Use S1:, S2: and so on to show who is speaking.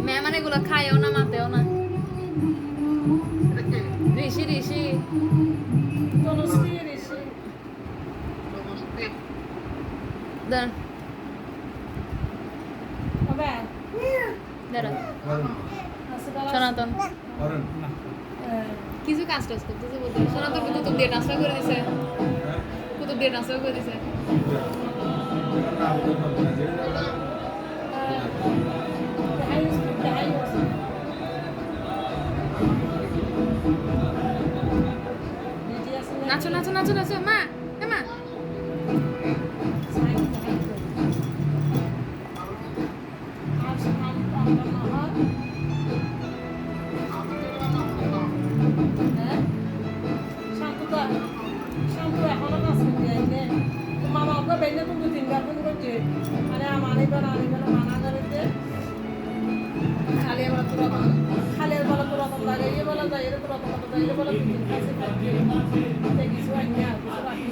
S1: মেহমান এগুলো খায়ও না, মাতেও না। ঋষি ঋষি দাঁড়া দাঁড়া সনাতন কিছু কাজ টাজ করতেছে বলতে সনাতন কুতুব দিয়ে ট্রান্সফার করে দিছে, কুতুব দিয়ে ট্রান্সফার করে দিছে। নাচো নাচো নাচো নাচো মা, এ মা
S2: খালের বলা তো রকম লাগে ইয়ে বলা যায় এর তো রকম যায় এটা বলা কিছু আছে কিছু আইনা কিছু রাখি